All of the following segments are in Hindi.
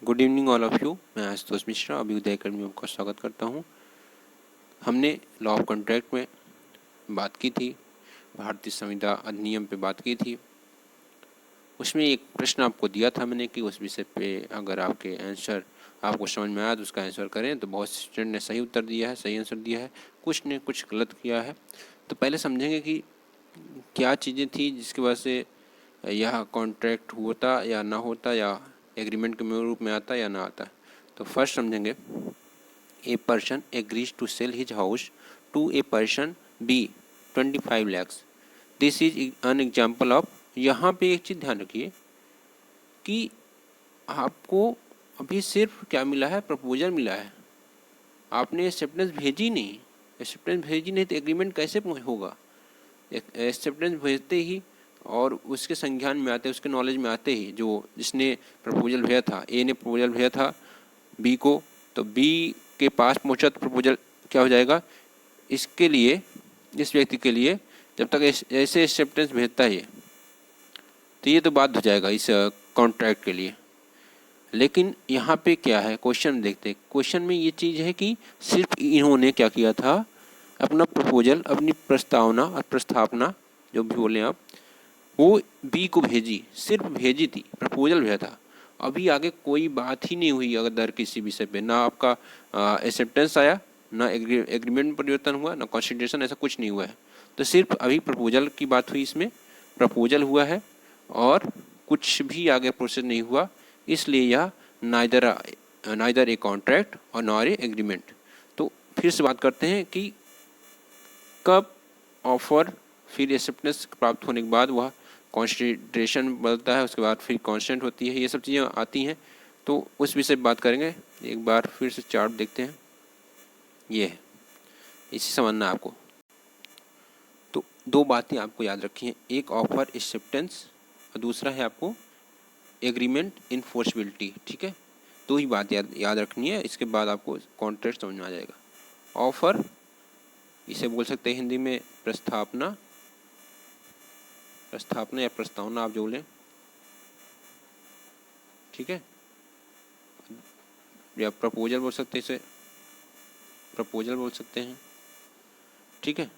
Good evening all of you. मैं आशुतोष मिश्रा अभ्युदय एकेडमी में आपका स्वागत करता हूं। हमने लॉ ऑफ कॉन्ट्रैक्ट में बात की थी, भारतीय संविदा अधिनियम पे बात की थी। उसमें एक प्रश्न आपको दिया था मैंने कि उस विषय पे अगर आपको समझ में आया तो उसका आंसर करें। तो बहुत से स्टूडेंट ने सही उत्तर दिया है, सही आंसर दिया है, कुछ ने कुछ गलत किया है। तो पहले समझेंगे कि क्या चीज़ें थी जिसकी वजह से यह कॉन्ट्रैक्ट होता या ना होता, या एग्रीमेंट के रूप में आता या ना आता। तो फर्स्ट समझेंगे, A person agrees to sell his house to a person B 25 lakhs। This is an example of. यहाँ पे एक चीज़ ध्यान रखिए कि आपको अभी सिर्फ क्या मिला है, प्रपोजल मिला है। आपने एक्सेप्टेंस भेजी नहीं। एक्सेप्टेंस भेजी नहीं तो एग्रीमेंट कैसे होगा? एक्सेप्टेंस भेजते ही और उसके संज्ञान में आते, उसके नॉलेज में आते ही, जो जिसने प्रपोजल भेजा था, ए ने प्रपोजल भेजा था बी को, तो बी के पास पहुंचा तो प्रपोजल क्या हो जाएगा इसके लिए, इस व्यक्ति के लिए, जब तक ऐसे एक्सेप्टेंस भेजता है तो ये तो बात हो जाएगा इस कॉन्ट्रैक्ट के लिए। लेकिन यहाँ पे क्या है, क्वेश्चन देखते हैं। क्वेश्चन में ये चीज़ है कि सिर्फ इन्होंने क्या किया था, अपना प्रपोजल, अपनी प्रस्तावना और प्रस्थापना जो भी बोले आप, वो बी को भेजी, सिर्फ भेजी थी, प्रपोजल भेजा था। अभी आगे कोई बात ही नहीं हुई अगर किसी विषय पे, ना आपका एक्सेप्टेंस आया, ना एग्रीमेंट में परिवर्तन हुआ, ना कॉन्सिडरेशन, ऐसा कुछ नहीं हुआ है। तो सिर्फ अभी प्रपोजल की बात हुई, इसमें प्रपोजल हुआ है और कुछ भी आगे प्रोसेस नहीं हुआ। इसलिए यह नाइदर ए कॉन्ट्रैक्ट और नॉर ए एग्रीमेंट। तो फिर से बात करते हैं कि कब ऑफर फिर एक्सेप्टेंस प्राप्त होने के बाद वह कॉन्सिडरेशन बदलता है, उसके बाद फिर कांस्टेंट होती है, ये सब चीज़ें आती हैं। तो उस विषय पर बात करेंगे। एक बार फिर से चार्ट देखते हैं, ये है, इसी समझना आपको। तो दो बातें आपको याद रखी हैं, एक ऑफर एक्सेप्टेंस और दूसरा है आपको एग्रीमेंट इनफोर्सबिलिटी। ठीक है, दो ही बात याद रखनी है, इसके बाद आपको कॉन्ट्रैक्ट समझ में आ जाएगा। ऑफर, इसे बोल सकते हैं हिंदी में प्रस्थापना या प्रस्तावना, आप जो बोलें, ठीक है, या प्रपोजल बोल सकते हैं, इसे प्रपोजल बोल सकते हैं। ठीक है,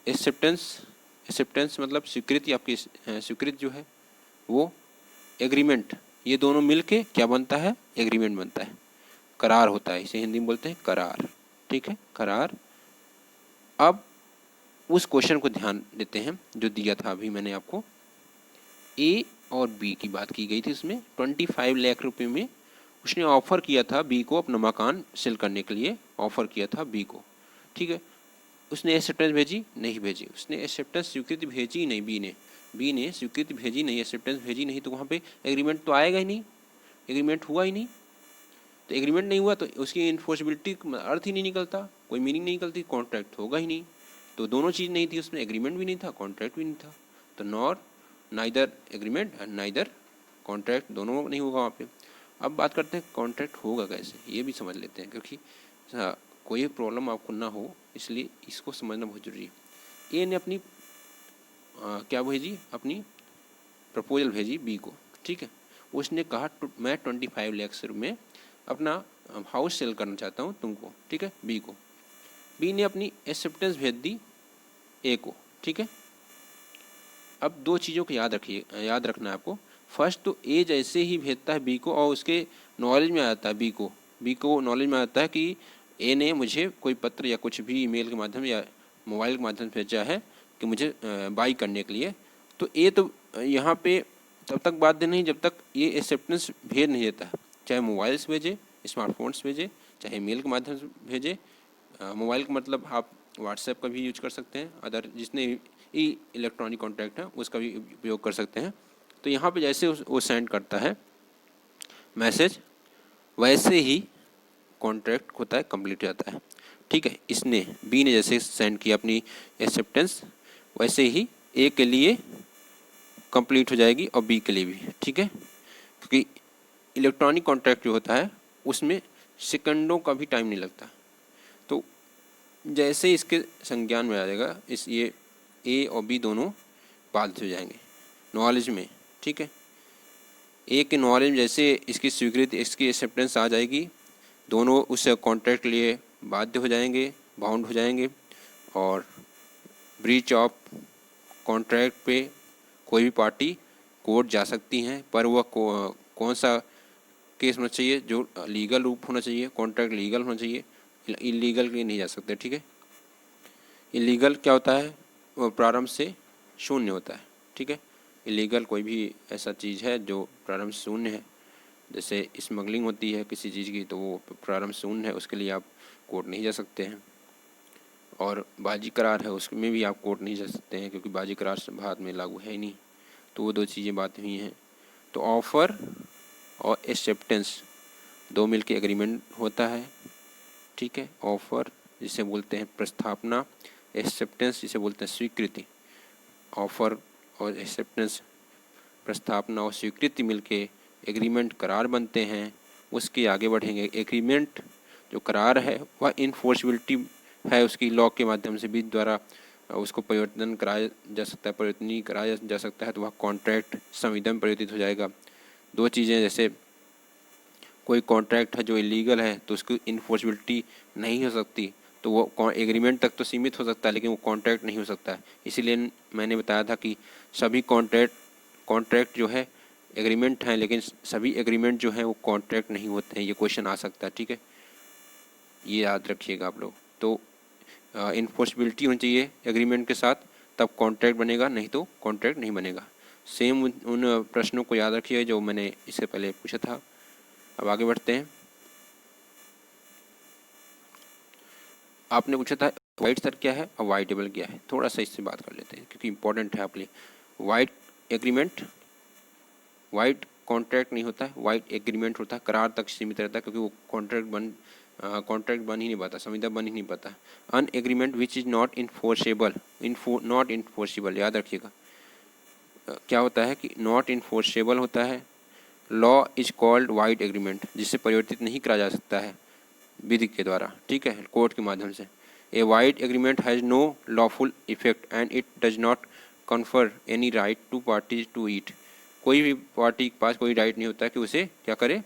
एक्सेप्टेंस मतलब स्वीकृति, आपकी स्वीकृति जो है वो, एग्रीमेंट, ये दोनों मिलके क्या बनता है, एग्रीमेंट बनता है, करार होता है, इसे हिंदी में बोलते हैं करार। ठीक है, करार। अब उस क्वेश्चन को ध्यान देते हैं जो दिया था अभी मैंने आपको। ए और बी की बात की गई थी, उसमें 25 लाख रुपए में उसने ऑफर किया था बी को, अपना मकान सेल करने के लिए ऑफर किया था बी को। ठीक है, उसने एक्सेप्टेंस भेजी नहीं भेजी, उसने एक्सेप्टेंस स्वीकृति भेजी नहीं, बी ने स्वीकृति भेजी नहीं, एक्सेप्टेंस भेजी नहीं, तो वहाँ पे एग्रीमेंट तो आएगा ही नहीं, एग्रीमेंट हुआ ही नहीं। तो एग्रीमेंट नहीं हुआ तो उसकी इन्फोर्सिबिलिटी अर्थ ही नहीं निकलता, कोई मीनिंग नहीं निकलती, कॉन्ट्रैक्ट होगा ही नहीं। तो दोनों चीज़ नहीं थी उसमें, एग्रीमेंट भी नहीं था, कॉन्ट्रैक्ट भी नहीं था। तो neither agreement and neither contract, दोनों नहीं होगा वहाँ पे। अब बात करते हैं कॉन्ट्रैक्ट होगा कैसे, ये भी समझ लेते हैं, क्योंकि कोई प्रॉब्लम आपको ना हो, इसलिए इसको समझना बहुत जरूरी है। ए ने अपनी क्या भेजी, अपनी प्रपोजल भेजी बी को। ठीक है, उसने कहा मैं 25 लाख में अपना हाउस सेल करना चाहता हूँ तुमको। ठीक है, बी को। बी ने अपनी एक्सेप्टेंस भेज दी ए को। ठीक है, अब दो चीज़ों को याद रखना है आपको। फर्स्ट तो ए जैसे ही भेजता है बी को और उसके नॉलेज में आता है बी को नॉलेज में आता है कि ए ने मुझे कोई पत्र या कुछ भी ईमेल के माध्यम या मोबाइल के माध्यम से भेजा है कि मुझे बाई करने के लिए। तो ए तो यहाँ पे तब तक बाध्य नहीं जब तक ये एक्सेप्टेंस भेज नहीं देता है, चाहे मोबाइल से भेजे, स्मार्टफोन से भेजे, चाहे मेल के माध्यम से भेजे। मोबाइल का मतलब आप व्हाट्सएप का भी यूज कर सकते हैं, अदर जितने इलेक्ट्रॉनिक कॉन्टैक्ट है उसका भी उपयोग कर सकते हैं। तो यहाँ पे जैसे वो सेंड करता है मैसेज, वैसे ही कॉन्ट्रैक्ट होता है, कंप्लीट हो जाता है। ठीक है, इसने बी ने जैसे सेंड किया अपनी एक्सेप्टेंस, वैसे ही ए के लिए कंप्लीट हो जाएगी और बी के लिए भी। ठीक है, क्योंकि इलेक्ट्रॉनिक कॉन्ट्रैक्ट जो होता है उसमें सेकंडों का भी टाइम नहीं लगता। तो जैसे इसके संज्ञान में आ जाएगा, ये ए और बी दोनों बाधित हो जाएंगे नॉलेज में। ठीक है, एक के नॉलेज में जैसे इसकी स्वीकृति, इसकी एक्सेप्टेंस आ जाएगी, दोनों उस कॉन्ट्रैक्ट के लिए बाध्य हो जाएंगे, बाउंड हो जाएंगे। और ब्रीच ऑफ कॉन्ट्रैक्ट पे कोई भी पार्टी कोर्ट जा सकती हैं, पर वह कौन सा केस होना चाहिए, जो लीगल रूप होना चाहिए, कॉन्ट्रैक्ट लीगल होना चाहिए, इलीगल के लिए नहीं जा सकते। ठीक है, इलीगल क्या होता है, वो प्रारंभ से शून्य होता है। ठीक है, इलीगल कोई भी ऐसा चीज़ है जो प्रारंभ से शून्य है, जैसे स्मगलिंग होती है किसी चीज़ की, तो वो प्रारंभ से शून्य है, उसके लिए आप कोर्ट नहीं जा सकते हैं। और बाजी करार है, उसमें भी आप कोर्ट नहीं जा सकते हैं, क्योंकि बाजी करार भारत में लागू है ही नहीं। तो वो दो चीज़ें बात हुई हैं। तो ऑफ़र और एक्सेप्टेंस दो मिलके एग्रीमेंट होता है। ठीक है, ऑफ़र जिसे बोलते हैं प्रस्तावना, एक्सेप्टेंस जिसे बोलते हैं स्वीकृति। ऑफ़र और एक्सेप्टेंस, प्रस्तावना और स्वीकृति मिलके एग्रीमेंट करार बनते हैं। उसके आगे बढ़ेंगे। एग्रीमेंट जो करार है वह इन्फोर्सिबिलिटी है, उसकी लॉ के माध्यम से भी द्वारा उसको परिवर्तन कराया जा सकता है, परिवर्तनीय कराया जा सकता है, तो वह कॉन्ट्रैक्ट संविदा में परिवर्तित हो जाएगा। दो चीज़ें, जैसे कोई कॉन्ट्रैक्ट है जो इलीगल है तो उसकी इन्फोर्सिबिलिटी नहीं हो सकती, तो वो एग्रीमेंट तक तो सीमित हो सकता है, लेकिन वो कॉन्ट्रैक्ट नहीं हो सकता है। इसीलिए मैंने बताया था कि सभी कॉन्ट्रैक्ट जो है एग्रीमेंट हैं, लेकिन सभी एग्रीमेंट जो हैं वो कॉन्ट्रैक्ट नहीं होते हैं। ये क्वेश्चन आ सकता है। ठीक है, ये याद रखिएगा आप लोग। तो इन्फोर्सिबिलिटी होनी चाहिए एग्रीमेंट के साथ, तब कॉन्ट्रैक्ट बनेगा, नहीं तो कॉन्ट्रैक्ट नहीं बनेगा। सेम उन प्रश्नों को याद रखिए जो मैंने इससे पहले पूछा था। अब आगे बढ़ते हैं। आपने पूछा था वाइड सर क्या है और वाइड टेबल क्या है, थोड़ा सा इससे बात कर लेते हैं क्योंकि इंपॉर्टेंट है आपके लिए। वाइड एग्रीमेंट, वाइड कॉन्ट्रैक्ट नहीं होता है, वाइड एग्रीमेंट होता है, करार तक सीमित रहता है, क्योंकि वो कॉन्ट्रैक्ट बन ही नहीं पाता, संविदा बन ही नहीं पाता। An agreement which is not enforceable, not enforceable, याद रखिएगा। क्या होता है कि नॉट इन्फोर्सेबल होता है। Law is called wide agreement, जिसे परिवर्तित नहीं करा जा सकता है विधि के द्वारा। ठीक है, कोर्ट के माध्यम से। A void agreement has no lawful effect and it does not confer any right to parties to it. कोई भी पार्टी के पास कोई राइट नहीं होता कि उसे क्या करे,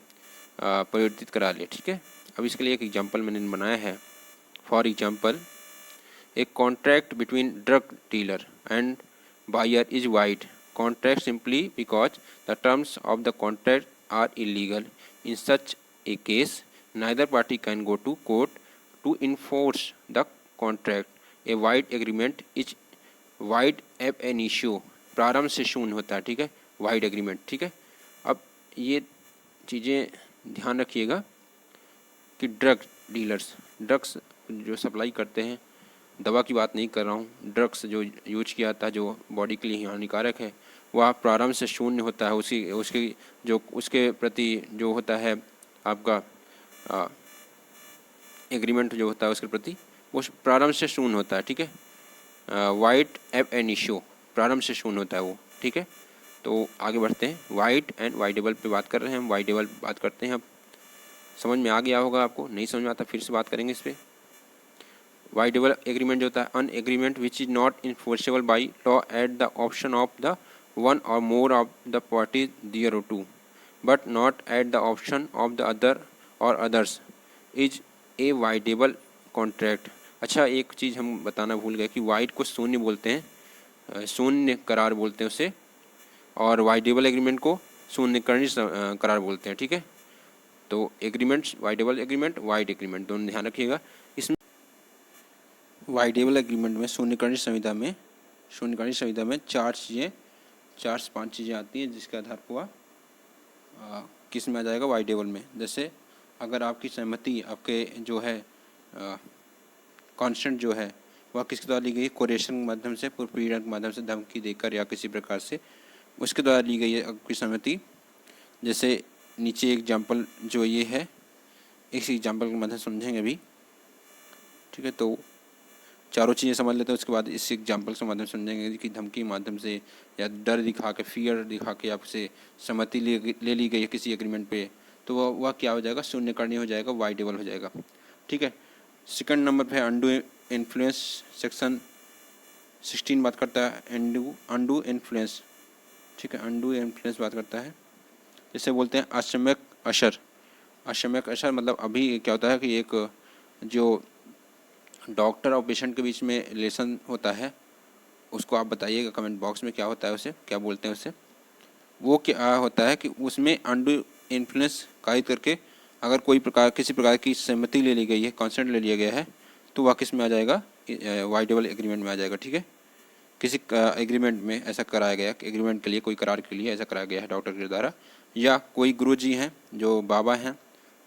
परिवर्तित करा ले। ठीक है, अब इसके लिए एक एग्जांपल मैंने बनाया है। For example, a contract between drug dealer and buyer is void contract simply because the terms of the contract are illegal. In such a case, neither party can go to court to enforce the contract. A wide agreement is wide ab initio, प्रारंभ से शून्य होता है। ठीक है, वाइड एग्रीमेंट। ठीक है, अब ये चीज़ें ध्यान रखिएगा कि ड्रग डीलर्स, ड्रग्स जो सप्लाई करते हैं, दवा की बात नहीं कर रहा हूँ, ड्रग्स जो यूज किया जाता है जो बॉडी के लिए हानिकारक है, वह प्रारंभ से शून्य होता है। उसकी जो उसके प्रति जो होता है आपका एग्रीमेंट जो होता है उसके प्रति, वो प्रारंभ से शून्य होता है। ठीक है, वाइड एब इनिशियो, प्रारंभ से शून्य होता है वो। ठीक है, तो आगे बढ़ते हैं। वाइड एंड वाइडेबल पे बात कर रहे हैं हम, वाइडेबल बात करते हैं। अब समझ में आ गया होगा आपको, नहीं समझ में आता फिर से बात करेंगे इस पर। वाइडेबल एग्रीमेंट जो होता है, an agreement which is not enforceable by law at the option of the one or more of the parties thereto, but not at the option of the other or others, is a voidable contract. अच्छा, एक चीज़ हम बताना भूल गए कि वाइड को शून्य बोलते हैं, शून्य करार बोलते हैं उसे, और वाइडेबल एग्रीमेंट को शून्यकरणीय करार बोलते हैं। ठीक है, तो agreements, voidable agreement, wide agreement, दोनों ध्यान रखिएगा। इसमें वाइडेबल एग्रीमेंट में शून्यकरणीय संविधा में चार से पांच चीज़ें आती हैं, जिसके आधार पर वह किस में आ जाएगा, वाइडेबल में। जैसे अगर आपकी सहमति, आपके जो है कॉन्सेंट जो है वह किसके द्वारा ली गई है, कोरेशन के माध्यम से, पूर्वपीड़न के माध्यम से, धमकी देकर या किसी प्रकार से उसके द्वारा ली गई है आपकी सहमति। जैसे नीचे एग्जाम्पल जो ये है, इस एग्जाम्पल के माध्यम से समझेंगे अभी। ठीक है, तो चारों चीज़ें समझ लेते हैं, उसके बाद इस एग्जाम्पल के माध्यम से समझेंगे कि धमकी के माध्यम से या डर दिखा के, फियर दिखा के आपसे सहमति ले ली गई है किसी एग्रीमेंट पे, तो वह क्या हो जाएगा, शून्यकरणीय हो जाएगा, वाइडेबल हो जाएगा। ठीक है, सेकंड नंबर पे है अंडू इन्फ्लुएंस। सेक्शन 16 बात करता है अंडू इन्फ्लुएंस। ठीक है, अंडू इन्फ्लुएंस बात करता है जैसे बोलते हैं अशम्यक असर। अशम्यक असर मतलब अभी क्या होता है कि एक जो डॉक्टर और पेशेंट के बीच में रिलेशन होता है, उसको आप बताइएगा कमेंट बॉक्स में क्या होता है, उसे क्या बोलते हैं उसे। वो क्या होता है कि उसमें अनडू इन्फ्लुएंस कायद करके अगर किसी प्रकार की सहमति ले ली गई है, कॉन्सेंट ले लिया गया है, तो वह किस में आ जाएगा, वाइडेबल एग्रीमेंट में आ जाएगा। ठीक है, किसी एग्रीमेंट में ऐसा कराया गया, एग्रीमेंट के लिए कोई करार के लिए ऐसा कराया गया है डॉक्टर के द्वारा, या कोई गुरुजी हैं जो बाबा हैं,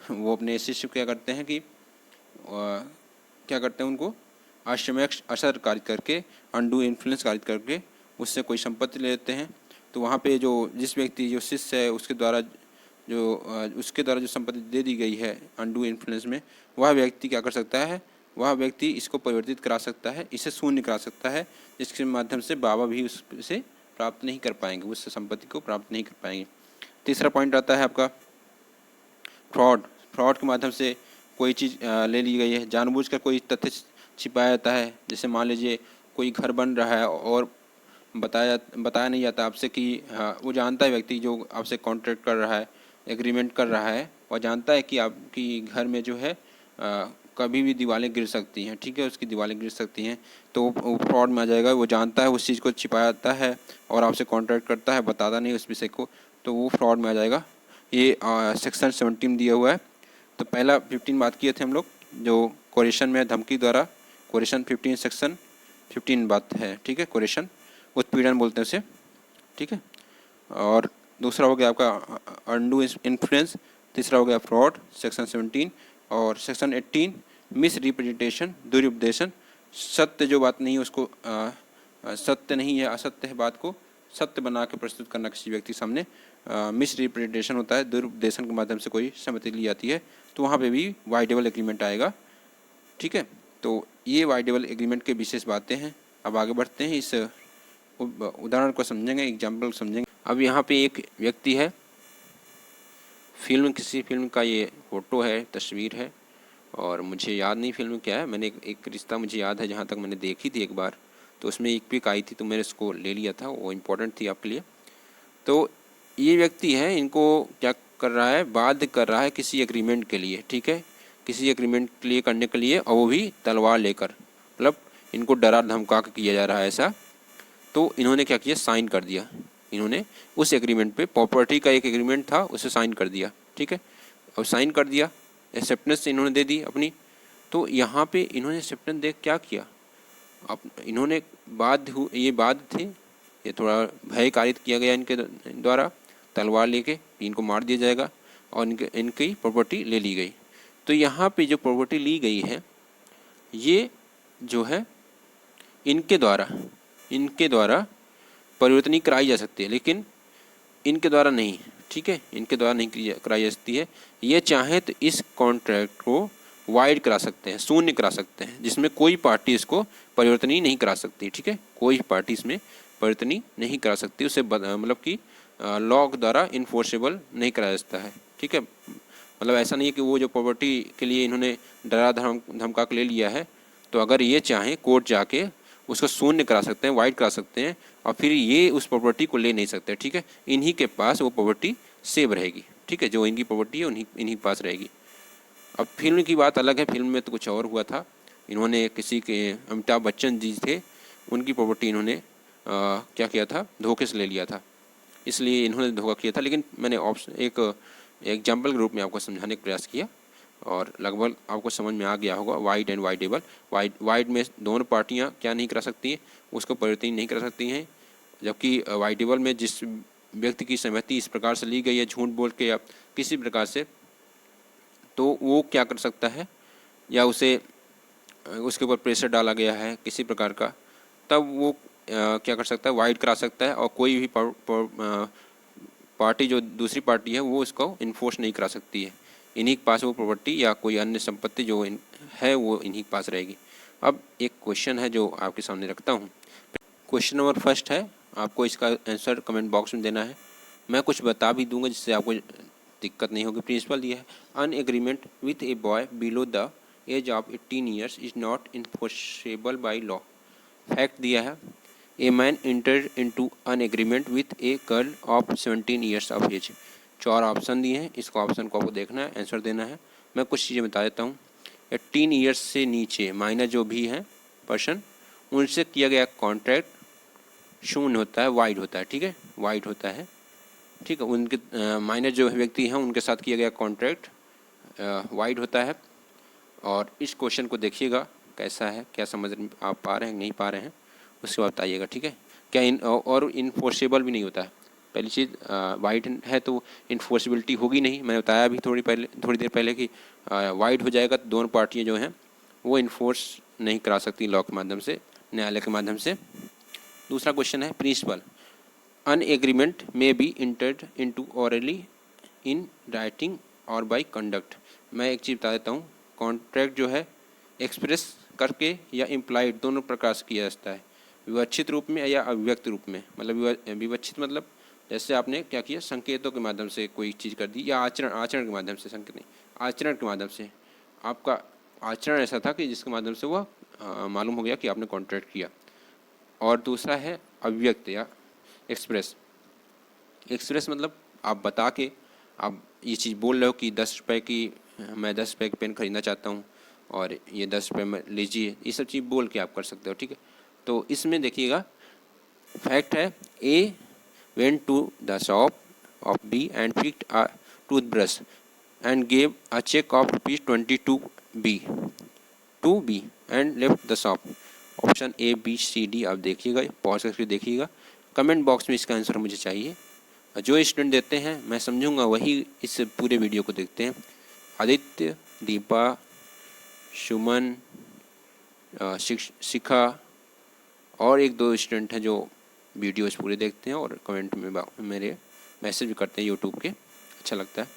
वो अपने शिष्य क्या करते हैं कि क्या करते हैं, उनको आश्रमयक असर कारित करके, अनडू इन्फ्लुएंस कारित करके उससे कोई संपत्ति ले लेते हैं। तो वहाँ पे जो जिस व्यक्ति जो शिष्य है उसके द्वारा जो संपत्ति दे दी गई है अनडू इन्फ्लुएंस में, वह व्यक्ति क्या कर सकता है, वह व्यक्ति इसको परिवर्तित करा सकता है, इसे शून्य करा सकता है, जिसके माध्यम से बाबा भी उससे प्राप्त नहीं कर पाएंगे, उस संपत्ति को प्राप्त नहीं कर पाएंगे। तीसरा पॉइंट आता है आपका फ्रॉड। फ्रॉड के माध्यम से कोई चीज़ ले ली गई है, जानबूझकर कोई तथ्य छिपाया जाता है। जैसे मान लीजिए कोई घर बन रहा है और बताया नहीं जाता आपसे कि हाँ, वो जानता है व्यक्ति जो आपसे कॉन्ट्रैक्ट कर रहा है, एग्रीमेंट कर रहा है, वह जानता है कि आपकी घर में जो है कभी भी दीवारें गिर सकती हैं। ठीक है, उसकी दीवारें गिर सकती हैं, तो वो फ्रॉड में आ जाएगा। वो जानता है, उस चीज़ को छिपाता है और आपसे कॉन्ट्रैक्ट करता है, बताता नहीं उस विषय को, तो वो फ्रॉड में आ जाएगा। ये सेक्शन 17 में दिया हुआ है। तो पहला 15 बात किए थे हम लोग, जो कोरेशन में धमकी द्वारा, कोरेशन 15 सेक्शन 15 बात है। ठीक है, कोरेशन उत्पीड़न बोलते हैं उसे। ठीक है, और दूसरा हो गया आपका अनडू इन्फ्लुएंस, तीसरा हो गया फ्रॉड सेक्शन 17, और सेक्शन 18 मिस रिप्रेजेंटेशन, दुरुपदेशन, सत्य जो बात नहीं है उसको सत्य नहीं है, असत्य है बात को सत्य बना के प्रस्तुत करना किसी व्यक्ति के सामने। मिस रिप्रेजेंटेशन होता है, दुरुपदेशन के माध्यम से कोई सहमति ली जाती है, तो वहाँ पे भी वाइडेबल एग्रीमेंट आएगा। ठीक है, तो ये वाइडेबल एग्रीमेंट के विशेष बातें हैं। अब आगे बढ़ते हैं, इस उदाहरण को समझेंगे, एग्जाम्पल समझेंगे। अब यहाँ पे एक व्यक्ति है, किसी फिल्म का ये फ़ोटो है, तस्वीर है, और मुझे याद नहीं फिल्म क्या है। मैंने एक रिश्ता मुझे याद है, जहाँ तक मैंने देखी थी एक बार, तो उसमें एक पिक आई थी, तो मैंने उसको ले लिया था, वो इम्पोर्टेंट थी आपके लिए। तो ये व्यक्ति है, इनको क्या कर रहा है, बाध्य कर रहा है किसी एग्रीमेंट के लिए। ठीक है, किसी एग्रीमेंट के लिए करने के लिए, और वो भी तलवार लेकर, मतलब इनको डरा धमका के किया जा रहा है ऐसा। तो इन्होंने क्या किया, साइन कर दिया। इन्होंने उस एग्रीमेंट पे, प्रॉपर्टी का एक एग्रीमेंट था, उसे साइन कर दिया। ठीक है, और साइन कर दिया, एक्सेप्टेंस इन्होंने दे दी अपनी। तो यहाँ पे इन्होंने एक्सेप्टेंस दे क्या किया, अब इन्होंने ये बाध्य थे, ये थोड़ा भय कारित किया गया इनके द्वारा, तलवार लेके इनको मार दिया जाएगा, और इनकी प्रॉपर्टी ले ली गई। तो यहाँ पे जो प्रॉपर्टी ली गई है, ये जो है इनके द्वारा परिवर्तनीय कराई जा सकती है, लेकिन इनके द्वारा नहीं। ठीक है, इनके द्वारा नहीं कराई जा सकती है। ये चाहे तो इस कॉन्ट्रैक्ट को वाइड करा सकते हैं, शून्य करा सकते हैं, जिसमें कोई पार्टी इसको परिवर्तनीय नहीं करा सकती। ठीक है, कोई पार्टी इसमें परिवर्तनीय नहीं करा सकती, उसे मतलब कि लॉ द्वारा इन्फोर्सेबल नहीं कराया जाता है। ठीक है, मतलब ऐसा नहीं है कि वो जो प्रॉपर्टी के लिए इन्होंने डरा धमका के ले लिया है, तो अगर ये चाहें कोर्ट जाके उसको शून्य करा सकते हैं, वाइड करा सकते हैं, और फिर ये उस प्रॉपर्टी को ले नहीं सकते। ठीक है, इन्हीं के पास वो प्रॉपर्टी सेव रहेगी। ठीक है, जो इनकी प्रॉपर्टी है इन्हीं के पास रहेगी। अब फिल्म की बात अलग है, फिल्म में तो कुछ और हुआ था। इन्होंने किसी के, अमिताभ बच्चन जी थे, उनकी प्रॉपर्टी इन्होंने क्या किया था, धोखे से ले लिया था, इसलिए इन्होंने धोखा किया था। लेकिन मैंने एक एग्जाम्पल के रूप में आपको समझाने का प्रयास किया, और लगभग आपको समझ में आ गया होगा। वाइड एंड वाइडेबल, वाइड में दोनों पार्टियां क्या नहीं करा सकती हैं, उसको परिवर्तन नहीं करा सकती हैं, जबकि वाइडेबल में जिस व्यक्ति की सहमति इस प्रकार से ली गई है, झूठ बोल के या किसी प्रकार से, तो वो क्या कर सकता है, या उसके ऊपर प्रेशर डाला गया है किसी प्रकार का, तब वो क्या कर सकता है, वाइड करा सकता है, और कोई भी पार्टी जो दूसरी पार्टी है वो इसको इन्फोर्स नहीं करा सकती है। इन्हीं के पास वो प्रॉपर्टी या कोई अन्य संपत्ति जो है वो इन्हीं के पास रहेगी। अब एक क्वेश्चन है जो आपके सामने रखता हूँ। क्वेश्चन नंबर फर्स्ट है, आपको इसका आंसर कमेंट बॉक्स में देना है। मैं कुछ बता भी दूंगा जिससे आपको दिक्कत नहीं होगी। प्रिंसिपल दिया है, an agreement with a boy below the age of 18 years is not enforceable by law. Fact दिया है, a man entered into an agreement with a girl of 17 years of age 4 option दिए हैं, इसको ऑप्शन को आपको देखना है, आंसर देना है। मैं कुछ चीज़ें बता देता हूँ। 18 ईयर्स से नीचे माइनर जो भी हैं पर्सन, उनसे किया गया कॉन्ट्रैक्ट शून्य होता है, वाइड होता है, ठीक है, वाइड होता है, ठीक है। उनके माइनर जो व्यक्ति हैं उनके साथ किया गया कॉन्ट्रैक्ट वाइड होता है। और इस क्वेश्चन को देखिएगा कैसा है, क्या समझ आप पा रहे हैं नहीं पा रहे हैं, उसके बाद बताइएगा, ठीक है। क्या और इन्फोर्सेबल भी नहीं होता है। पहली चीज़ वाइड है तो इन्फोर्सिबिलिटी होगी नहीं, मैंने बताया अभी थोड़ी देर पहले कि वाइड हो जाएगा तो दोनों पार्टियां जो हैं वो इन्फोर्स नहीं करा सकती लॉ के माध्यम से, न्यायालय के माध्यम से। दूसरा क्वेश्चन है प्रिंसिपल, अन एग्रीमेंट में be entered into orally in writing और बाय कंडक्ट। मैं एक चीज़ बता देता हूँ, कॉन्ट्रैक्ट जो है एक्सप्रेस करके या इम्प्लाइड दोनों प्रकार से किया जाता है, विवक्षित रूप में या अभिव्यक्त रूप में। मतलब विवक्षित मतलब जैसे आपने क्या किया, संकेतों के माध्यम से कोई चीज़ कर दी, या आचरण के माध्यम से, संकेत नहीं, आचरण के माध्यम से आपका आचरण ऐसा था कि जिसके माध्यम से वह मालूम हो गया कि आपने कॉन्ट्रैक्ट किया। और दूसरा है अभिव्यक्त या एक्सप्रेस। एक्सप्रेस मतलब आप बता के आप ये चीज़ बोल रहे हो कि 10 रुपये की मैं 10 रुपये की पेन खरीदना चाहता हूँ और ये 10 रुपये में लीजिए, ये सब चीज़ बोल के आप कर सकते हो, ठीक है। तो इसमें देखिएगा फैक्ट है, ए went to the shop of B and picked a toothbrush and gave a check of ₹20 to B and left the shop। Option A B C D आप देखिएगा, पॉज करके देखिएगा। कमेंट बॉक्स में इसका आंसर मुझे चाहिए। जो स्टूडेंट देते हैं मैं समझूंगा वही इस पूरे वीडियो को देखते हैं। आदित्य, दीपा, सुमन, शिखा और 1-2 स्टूडेंट हैं जो वीडियोस पूरे देखते हैं और कमेंट में मेरे मैसेज भी करते हैं यूट्यूब के, अच्छा लगता है।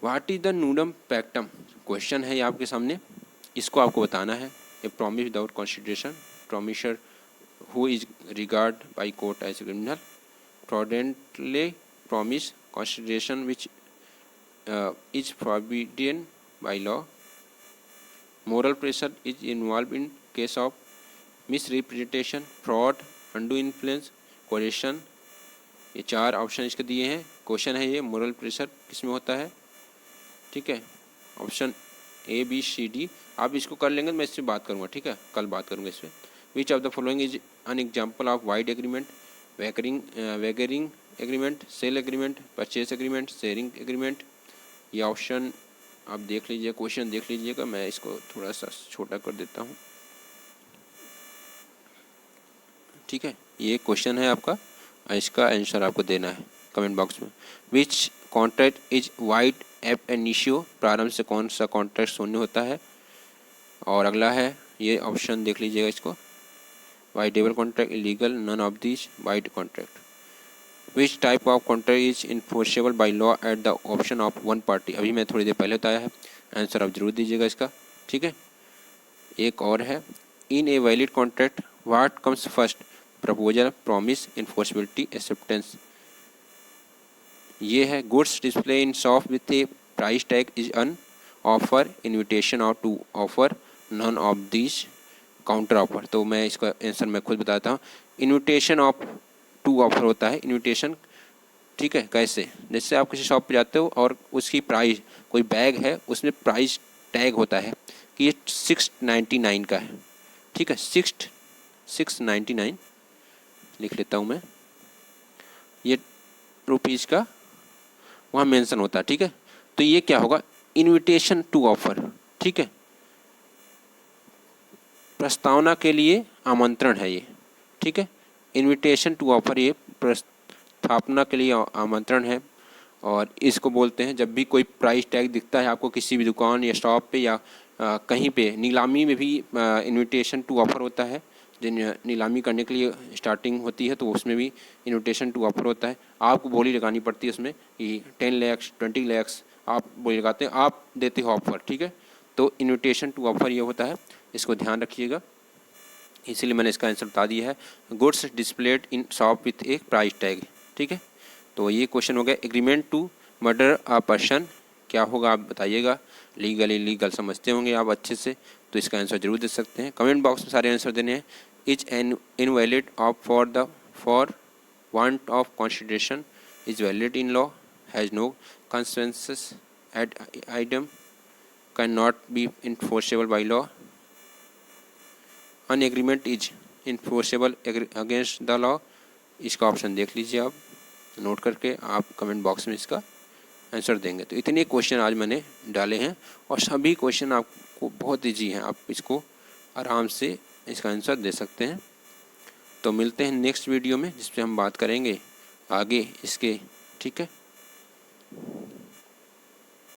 What is the nudum pactum, question है ये आपके सामने, इसको आपको बताना है। A promise without consideration, promisor who is regard by court as criminal, fraudulently promise, consideration which is forbidden by law, moral pressure is involve in case of misrepresentation, fraud, undue influence, coercion. ये 4 ऑप्शन इसके दिए हैं। क्वेश्चन है ये, मोरल प्रेशर किस में होता है, ठीक है। Option A B C D आप इसको कर लेंगे, मैं इससे बात करूँगा, ठीक है, कल बात करूँगा इस पर। Which of the following is an example of void agreement, wagering agreement, sale agreement, purchase agreement, sharing agreement. ये ऑप्शन आप देख लीजिए, क्वेश्चन देख लीजिएगा, मैं इसको थोड़ा सा छोटा कर देता हूँ, ठीक है। ये क्वेश्चन है आपका, इसका आंसर आपको देना है कमेंट बॉक्स में। Which contract is void ab initio, प्रारंभ से कौन सा कॉन्ट्रैक्ट शून्य होता है। और अगला है ये ऑप्शन देख लीजिएगा इसको, voidable contract, illegal, none of this, void contract. Which type of contract is enforceable by law at the option of one party, अभी मैं थोड़ी देर पहले बताया है, आंसर आप जरूर दीजिएगा इसका, ठीक है। एक और है, in a valid contract what comes first, proposal, promise, enforceability, acceptance. ये है, goods display in shop with a price tag is an offer, invitation or to offer, none of this, counter offer. तो मैं इसका आंसर मैं खुद बताता हूँ, इन्विटेशन ऑफ टू ऑफर होता है, इन्विटेशन, ठीक है। कैसे, जैसे आप किसी शॉप पे जाते हो और उसकी प्राइस, कोई बैग है उसमें प्राइस टैग होता है कि ये 699 का है, ठीक है, 699 लिख लेता हूँ मैं, ये रुपीज़ का वहाँ मेंशन होता है, ठीक है। तो ये क्या होगा, इनविटेशन टू ऑफर, ठीक है, प्रस्तावना के लिए आमंत्रण है ये, ठीक है। इनविटेशन टू ऑफर ये प्रस्तावना के लिए आमंत्रण है। और इसको बोलते हैं जब भी कोई प्राइस टैग दिखता है आपको किसी भी दुकान या शॉप पे या कहीं पे, नीलामी में भी इनविटेशन टू ऑफर होता है, जिन नीलामी करने के लिए स्टार्टिंग होती है तो उसमें भी इन्विटेशन टू ऑफर होता है। आपको बोली लगानी पड़ती है उसमें कि 10 लाख 20 लाख आप बोली लगाते हैं, आप देते हो ऑफर, ठीक है। तो इन्विटेशन टू ऑफर ये होता है, इसको ध्यान रखिएगा, इसीलिए मैंने इसका आंसर बता दिया है, goods displayed in shop with एक प्राइस टैग, ठीक है। तो ये क्वेश्चन हो गया। Agreement to murder a person क्या होगा आप बताइएगा, लीगल इलीगल समझते होंगे आप अच्छे से, तो इसका आंसर जरूर दे सकते हैं, कमेंट बॉक्स में सारे आंसर देने हैं। Is an invalid of for want of consideration, is valid in law, has no consequences ad idem, can not be enforceable by law, an agreement is enforceable against the law. इसका ऑप्शन देख लीजिए, आप नोट करके आप कमेंट बॉक्स में इसका आंसर देंगे। तो इतने क्वेश्चन आज मैंने डाले हैं और सभी क्वेश्चन आपको बहुत ईजी हैं, आप इसको आराम से इसका आंसर दे सकते हैं। तो मिलते हैं नेक्स्ट वीडियो में जिस पे हम बात करेंगे आगे इसके। ठीक है।